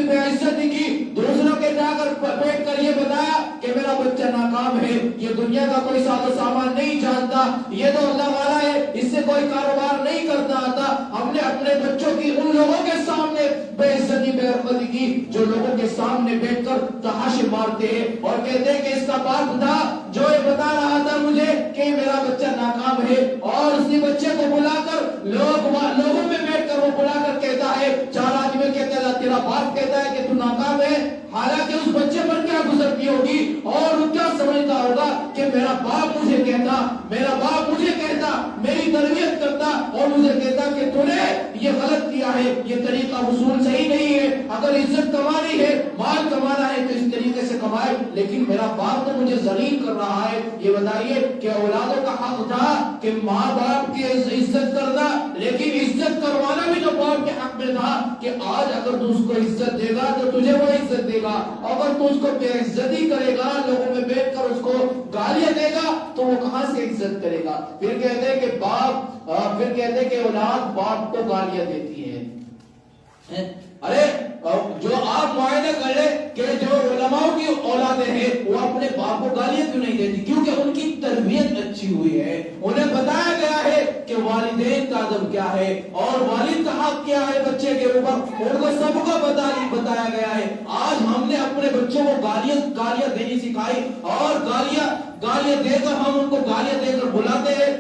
بے عزتی کی، دوسروں کے جا کر بیٹھ کر یہ بتایا کہ میرا بچہ ناکام ہے، یہ دنیا کا کوئی ساز و سامان نہیں جانتا، یہ تو اللہ والا ہے، اس سے کوئی کاروبار نہیں کرتا آتا۔ ہم نے اپنے بچوں کی ان لوگوں کے سامنے بے عزتی بے حرمتی کی جو لوگوں کے سامنے بیٹھ کر تحاشے مارتے ہیں اور کہتے ہیں کہ اس کا باپ تھا جو یہ بتا رہا تھا مجھے کہ میرا بچہ ناکام ہے، اور اس نے بچے کو بلا کر لوگوں میں بیٹھ کر وہ بلا کر کہتا ہے، چار آدمی کہتے ہیں تیرا باپ کہتا ہے کہ تو ناکام ہے، حالانکہ اس بچے پر کیا گزرتی ہوگی اور وہ کیا سمجھتا ہوگا کہ میرا باپ مجھے کہتا، میرا باپ مجھے کہتا، میری تربیت کرتا اور مجھے کہتا کہ تو نے یہ غلط کیا ہے، یہ طریقہ وصول صحیح نہیں ہے، اگر عزت کمانی ہے، مال کمانا ہے تو اس طریقے سے کمائے، لیکن میرا باپ تو مجھے ذلیل کر رہا ہے۔ یہ بتائیے کہ اولادوں کا حق تھا کہ ماں باپ کی عزت کرنا، لیکن عزت کروانا بھی تو باپ کے حق میں تھا کہ آج اگر تو اس کو عزت دے گا تو تجھے وہ عزت دے گا، اگر تو اس کو بے عزتی کرے گا، لوگوں میں بیٹھ کر اس کو گالیاں دے گا تو وہ کہاں سے عزت کرے گا؟ پھر کہتے ہیں کہ پھر کہتے ہیں کہ اولاد باپ کو گالیاں دیتی ہے۔ ارے جو آپ معائنہ کر لیں کہ جو علماء کی اولادیں ہیں وہ اپنے باپ کو گالیاں کیوں نہیں دیتی؟ کیونکہ ان کی تربیت اچھی ہوئی ہے، انہیں بتایا گیا ہے کہ والدین کا ادب کیا ہے اور والد کا حق کیا ہے بچے کے اوپر، ان کو سب کو بتایا گیا ہے۔ آج ہم نے اپنے بچوں کو گالیاں دینی سکھائی اور گالیاں دے کر ہم ان کو گالیاں دے کر بلاتے ہیں،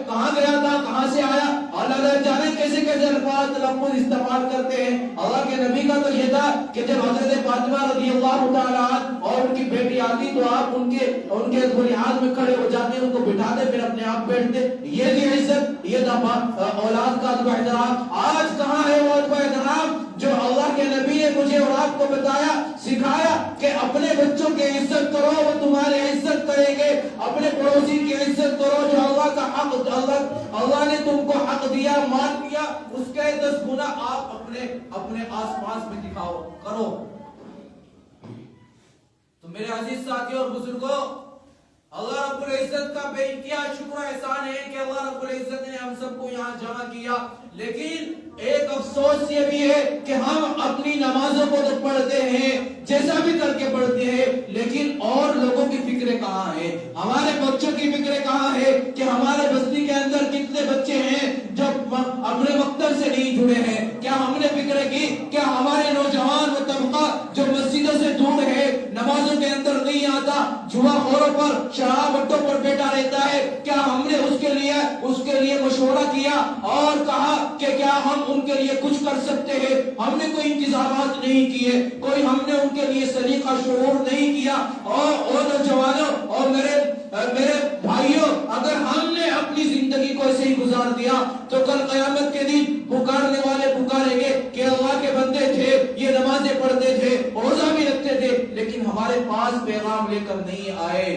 کہاں گیا تھا، کہاں سے آیا، اللہ جانے کیسے کیسے الفاظ تلفظ استعمال کرتے ہیں۔ اللہ کے نبی کا تو یہ تھا کہ جب حضرت فاطمہ رضی اللہ تعالیٰ عنہ اور ان کی بیٹی آتی تو آپ ان کے بنیاد میں کھڑے ہو جاتے، ان کو بٹھاتے، پھر اپنے آپ بیٹھتے۔ یہ دی عزت، یہ اولاد کا ادب و احترام۔ آج کہاں ہے وہ ادب و احترام جو اللہ کے نبی نے مجھے اور آپ کو بتایا، سکھایا کہ اپنے بچوں کی عزت کرو وہ تمہاری عزت کریں گے، اپنے پڑوسی کی عزت کرو جو اللہ کا حق، اللہ نے تم کو حق دیا، مان دیا، اس کے 10 گنا آپ اپنے آس پاس میں دکھاؤ کرو۔ تو میرے عزیز ساتھیوں اور بزرگوں، اللہ رب العزت کا بے انتہا شکر و احسان ہے کہ اللہ رب العزت نے ہم سب کو یہاں جمع کیا، لیکن ایک افسوس یہ بھی ہے کہ ہم اپنی نمازوں کو تو پڑھتے ہیں، جیسا بھی کر کے پڑھتے ہیں، لیکن اور لوگوں کی فکریں کہاں ہیں؟ ہمارے بچوں کی فکریں کہاں ہیں کہ ہمارے بستی کے اندر کتنے بچے ہیں جو اپنے مکتب سے نہیں جڑے ہیں؟ کیا ہم نے فکریں کی؟ کیا ہمارے نوجوان و طبقہ جو مسجدوں سے دور ہے، نمازوں کے اندر نہیں آتا، جوا خوروں پر، شراب اڈوں پر بیٹھا رہتا ہے، کیا ہم نے اس کے لیے مشورہ کیا اور کہا کہ کیا ہم ان کے لیے کچھ کر سکتے ہیں؟ ہم نے کوئی انتظامات نہیں کیے، ہم نے ان کے لیے سلیقہ شعور نہیں کیا۔ اور نوجوانوں اور میرے بھائیوں، اگر ہم نے اپنی زندگی کو ایسے ہی گزار دیا تو کل قیامت کے دن پکارنے والے پکاریں گے کہ اللہ کے بندے تھے، یہ نمازیں پڑھتے تھے، روزہ بھی رکھتے تھے، لیکن ہمارے پاس پیغام لے کر نہیں آئے۔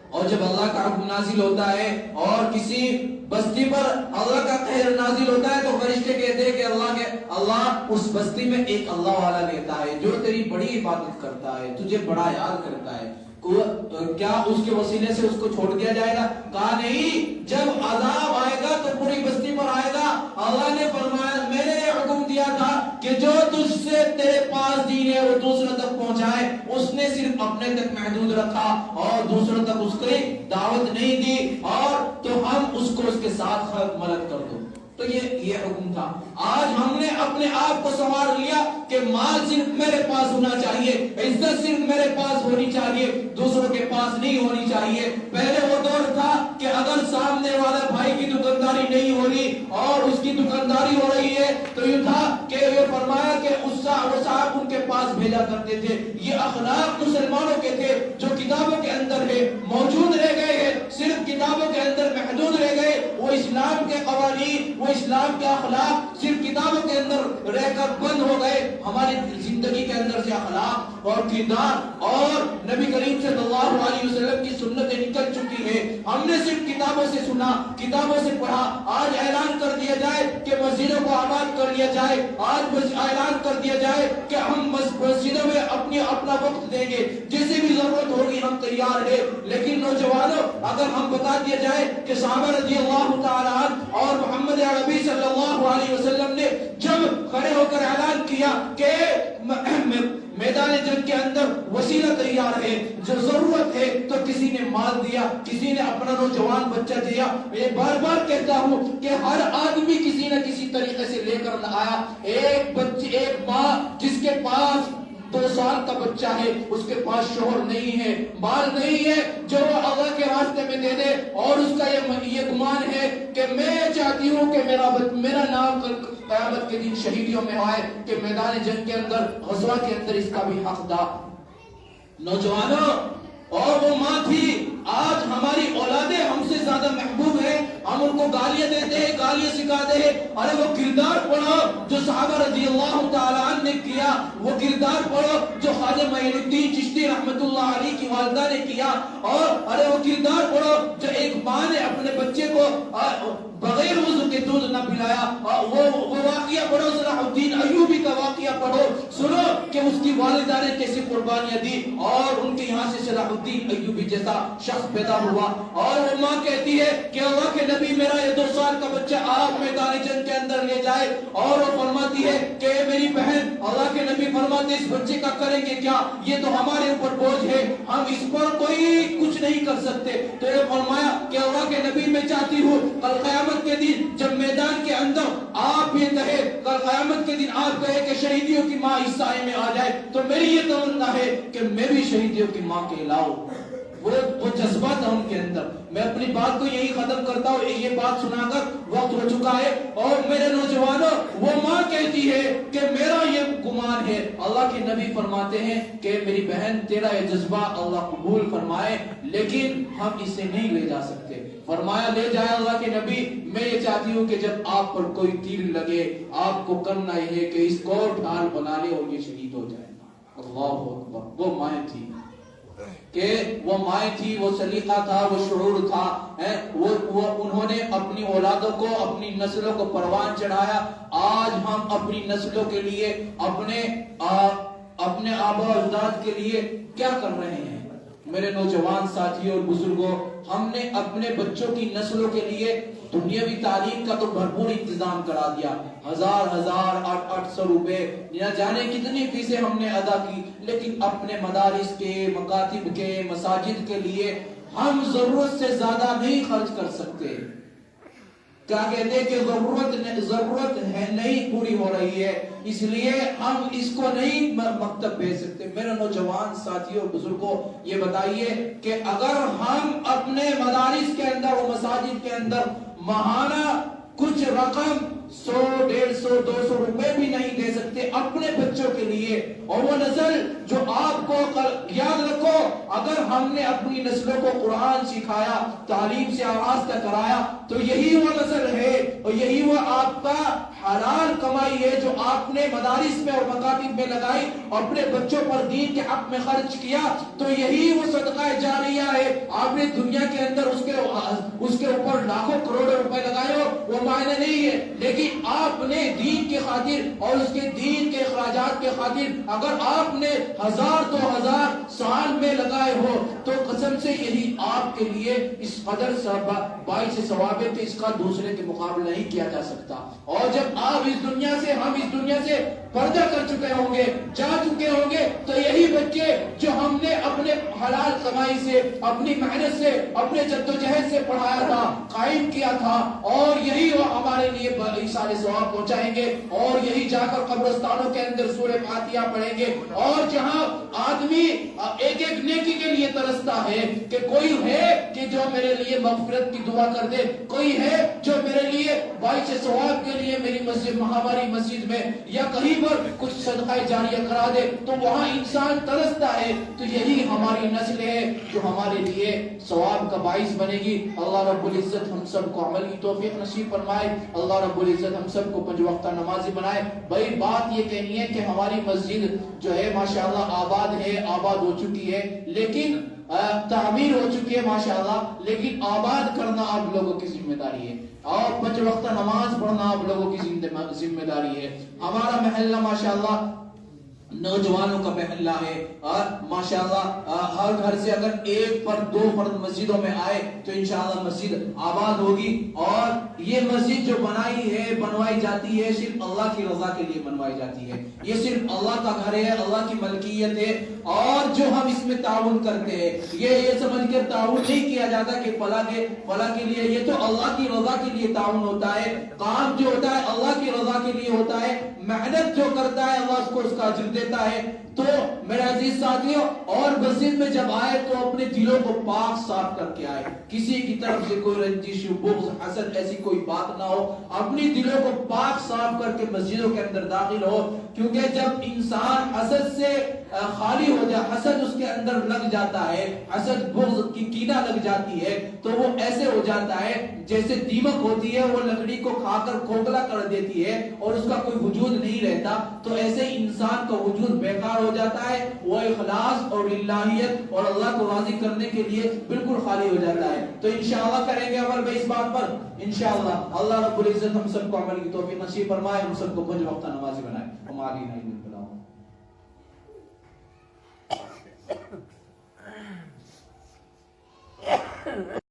اور جب اللہ کا حکم نازل ہوتا ہے اور کسی بستی پر اللہ کا قہر نازل ہوتا ہے تو فرشتے کہتے ہیں کہ اللہ اس بستی میں ایک اللہ والا لیتا ہے جو تیری بڑی عبادت کرتا ہے، تجھے بڑا یاد کرتا ہے، کیا اس کے وسیلے سے اس کو چھوڑ دیا جائے گا؟ کہا نہیں، جب عذاب آئے گا تو پوری بستی پر آئے گا۔ اللہ نے فرمایا، میں نے حکم دیا تھا کہ جو تجھ سے تیرے پاس دین ہے وہ دوسروں تک پہنچائے، اس نے صرف اپنے تک محدود رکھا اور دوسروں تک اس کی دعوت نہیں دی، اور تو ہم اس کو اس کے ساتھ خلق ملت کر دو۔ تو یہ حکم تھا۔ آج ہم نے اپنے آپ کو سنوار لیا کہ مال صرف میرے پاس ہونا چاہیے، عزت صرف میرے پاس ہونی چاہیے، دوسروں کے پاس نہیں ہونی چاہیے۔ پہلے وہ دور تھا کہ اگر سامنے والا بھائی کی دکانداری نہیں ہو رہی اور اس کی دکانداری ہو رہی ہے تو یہ تھا کہ یہ فرمایا کہ وہ صاحب ان کے پاس بھیجا کرتے تھے۔ یہ اخلاق مسلمانوں کے تھے جو کتابوں کے اندر ہے، موجود رہ گئے ہیں، صرف کتابوں کے اندر محدود رہ گئے۔ وہ اسلام کے قوانین، وہ اسلام کے اخلاق صرف کتابوں کے اندر رہ کر بند ہو گئے۔ ہماری زندگی کے اندر سے اخلاق اور کردار اور نبی کریم صلی اللہ علیہ وسلم کی سنتیں نکل چکی ہیں۔ ہم نے صرف کتابوں سے سنا، کتابوں سے پڑھا۔ آج اعلان کر دیا جائے کہ مسجدوں کو آباد کر لیا جائے، آج اعلان کر دیا جائے کہ ہم مسجدوں میں اپنا وقت دیں گے، جیسے بھی ضرورت ہوگی ہم تیار ہیں۔ لیکن نوجوانوں، اگر ہم بتا دیا جائے کہ صحابہ رضی اللہ تعالیٰ عنہ اور محمد عربی صلی اللہ علیہ وسلم نے جب کھڑے ہو کر اعلان کیا کیا کہ میدان جنگ کے اندر وسیلہ تیار ہے، جو ضرورت ہے تو کسی نے مال دیا، کسی نے اپنا نوجوان بچہ دیا۔ میں بار بار کہتا ہوں کہ ہر آدمی کسی نہ کسی طریقے سے لے کر نہ آیا۔ ایک ماں جس کے پاس 2 سال کا بچہ ہے، اس کے پاس شوہر نہیں ہے، مال نہیں ہے، جو وہ اللہ کے راستے میں دے دے، اور اس کا یہ گمان ہے کہ میں چاہتی ہوں کہ میرا نام قیامت کے دن شہیدیوں میں آئے، کہ میدان جنگ کے اندر، غزوہ کے اندر اس کا بھی حق تھا۔ نوجوانوں، اور وہ ماں تھی، آج ہماری اولادیں ہم سے زیادہ محبوب ہیں، ہم ان کو گالیاں دیتے ہیں، گالیاں سکھاتے ہیں۔ ارے وہ کردار پڑھو جو صحابہ رضی اللہ تعالیٰ عنہ نے کیا، وہ کردار پڑھو جو خواجہ معین الدین چشتی رحمت اللہ علیہ کی والدہ نے کیا، اور ارے وہ کردار پڑھو جو ایک ماں نے اپنے بچے کو بغیر وضو کے دودھ نہ پلایا۔ وہ واقعہ پڑھو، صلاح الدین ایوبی کا واقعہ پڑھو، سنو کہ اس کی والدہ نے کیسی قربانیاں دی، اور ان کے یہاں سے صلاح الدین ایوبی جیسا شخص پیدا ہوا۔ اور وہ ماں کہتی ہے کہ اللہ کے نبی میرا یہ 2 سال کا بچہ آپ میدان جنگ کے اندر لے جائے، اور وہ فرماتی ہے کہ میری بہن، اللہ کے نبی فرماتے اس بچے کا کریں گے کیا، یہ تو ہمارے اوپر بوجھ ہے، ہم اس پر کوئی کچھ نہیں کر سکتے۔ تو یہ فرمایا کہ اللہ کے نبی میں چاہتی ہوں کل قیامت کے دن جب میدان کے اندر آپ یہ کہے، کل قیامت کے دن آپ کہے کہ شہیدیوں کی ماں اس سائے میں آ جائے، تو میری یہ تمنا ہے کہ میں بھی شہیدیوں کی ماں کہلاؤں۔ وہ جذبہ تھا ان کے اندر۔ میں اپنی بات کو یہی ختم کرتا ہوں، یہ بات سنا کر وقت ہو چکا ہے۔ اور میرے نوجوانوں، وہ ماں کہتی ہے کہ میرا یہ گمان ہے، اللہ کے نبی فرماتے ہیں کہ میری بہن تیرا یہ جذبہ اللہ قبول فرمائے، لیکن ہم اسے نہیں لے جا سکتے۔ فرمایا لے جائے اللہ کے نبی، میں یہ چاہتی ہوں کہ جب آپ پر کوئی تیر لگے، آپ کو کرنا یہ ہے کہ اس کو ڈھال بنا لے اور یہ شہید ہو جائے۔ اللہ اکبر۔ وہ مائیں تھی کہ وہ مائیں تھی، وہ سلیقہ تھا، وہ شعور تھا، وہ انہوں نے اپنی اولادوں کو، اپنی نسلوں کو پروان چڑھایا۔ آج ہم اپنی نسلوں کے لیے، اپنے آبا و اجداد کے لیے کیا کر رہے ہیں؟ میرے نوجوان ساتھیوں اور بزرگوں، ہم نے اپنے بچوں کی نسلوں کے لیے دنیاوی تعلیم کا تو بھرپور انتظام کرا دیا، 800 روپے نہ جانے کتنی فیسیں ہم نے ادا کی، لیکن اپنے مدارس کے، مکاتب کے، مساجد کے لیے ہم ضرورت سے زیادہ نہیں خرچ کر سکتے۔ کیا کہتے ہیں کہ ضرورت ہے نہیں پوری ہو رہی ہے، اس لیے ہم اس کو نہیں مکتب بھیج سکتے۔ میرے نوجوان ساتھیوں اور بزرگوں، یہ بتائیے کہ اگر ہم اپنے مدارس کے اندر اور مساجد کے اندر ماہانہ کچھ رقم 100، 150، 200 روپے بھی نہیں دے سکتے اپنے بچوں کے لیے، اور وہ نسل جو آپ کو یاد رکھو، اگر ہم نے اپنی نسلوں کو قرآن سکھایا، تعلیم سے آراستہ کرایا، تو یہی وہ نسل ہے اور یہی وہ آپ کا حلال کمائی ہے جو آپ نے مدارس میں اور مکاتب میں لگائی، اپنے بچوں پر دین کے حق میں خرچ کیا، تو یہی وہ صدقہ جاریہ ہے۔ آپ نے دنیا کے اندر اس کے اوپر لاکھوں کروڑوں روپے لگائے ہو، وہ معنی نہیں ہے، لیکن آپ نے دین کی خاطر اور اس کے دین کے اخراجات کے خاطر اگر آپ نے 1000، 2000 سال میں لگائے ہو، تو قسم سے یہی آپ کے لیے اس قدر باعث ثواب ہے کہ اس کا دوسرے کے مقابلہ نہیں کیا جا سکتا۔ اور جب آپ ہم اس دنیا سے پردہ کر چکے ہوں گے، جا چکے ہوں گے، تو یہی بچے جو ہم نے اپنے حلال کمائی سے، اپنی محنت سے، اپنے جدوجہد سے پڑھایا تھا، قائم کیا تھا، اور یہی وہ ہمارے لیے ایصال ثواب پہنچائیں گے، اور یہی جا کر قبرستانوں کے اندر سورہ فاتحہ پڑھیں گے، اور جہاں آدمی ایک ایک نیکی کے لیے ترستا ہے کہ کوئی ہے کہ جو میرے لیے مغفرت کی دعا کر دے، کوئی ہے جو میرے لیے باعث ثواب کے لیے میری ہماری مسجد میں یا کہیں پر کچھ صدقہ جاریہ کرا دے، تو وہاں انسان ترستا ہے، تو یہی ہماری نسل ہے جو ہمارے لیے ثواب کا باعث بنے گی۔ اللہ رب العزت ہم سب کو عمل کی توفیق نصیب فرمائے، اللہ رب العزت ہم سب کو 5 وقتہ نمازی بنائے۔ بھائی بات یہ کہنی ہے کہ ہماری مسجد جو ہے ماشاءاللہ آباد ہو چکی ہے، لیکن تعمیر ہو چکی ہے ماشاءاللہ، لیکن آباد کرنا آپ لوگوں کی ذمہ داری ہے، اور 5 وقتہ نماز پڑھنا آپ لوگوں کی ذمہ داری ہے۔ ہمارا محلہ ماشاءاللہ نوجوانوں کا محلہ ہے اور ماشاءاللہ ہر گھر سے اگر ایک فرد دو فرد مسجدوں میں آئے تو انشاءاللہ مسجد آباد ہوگی. اور یہ مسجد جو بنوائی جاتی ہے صرف اللہ کی رضا کے لیے بنوائی جاتی ہے. یہ صرف اللہ کا گھر ہے, اللہ کی ملکیت ہے. اور جو ہم اس میں تعاون کرتے ہیں یہ سمجھ کر تعاون نہیں کیا جاتا کہ فلاں کے لیے, یہ تو اللہ کی رضا کے لیے تعاون ہوتا ہے. کام جو ہوتا ہے اللہ کی رضا کے لیے ہوتا ہے. محنت جو کرتا ہے اللہ اس کو اس کا اجر دیتا ہے. تو میرے عزیز ساتھیوں, اور مسجد میں جب آئے تو اپنے دلوں کو پاک صاف کر کے آئے. کسی کی طرف سے کوئی رنجش, بغض, حسد ایسی کوئی بات نہ ہو. اپنی دلوں کو پاک صاف کر کے مسجدوں کے اندر داخل ہو. کیونکہ جب انسان حسد سے خالی ہو جائے, حسد اس کے اندر لگ جاتا ہے, حسد بغض کی کینہ لگ جاتی ہے, تو وہ ایسے ہو جاتا ہے جیسے دیمک ہوتی ہے, وہ لکڑی کو کھا کر کھوکھلا کر دیتی ہے اور اس کا کوئی وجود نہیں رہتا. تو ایسے انسان کا وجود بیکار ہو جاتا ہے, وہ اخلاص اور الہیت اور اللہ کو راضی کرنے کے لیے بالکل خالی ہو جاتا ہے. تو انشاءاللہ کریں گے عمل بھائی اس بات پر انشاءاللہ. اللہ رب العزت ہم سب کو عمل کی توفیق نصیب فرمائے, ہم سب کو 5 وقت نمازی بنائے. ہماری نہیں بلاؤ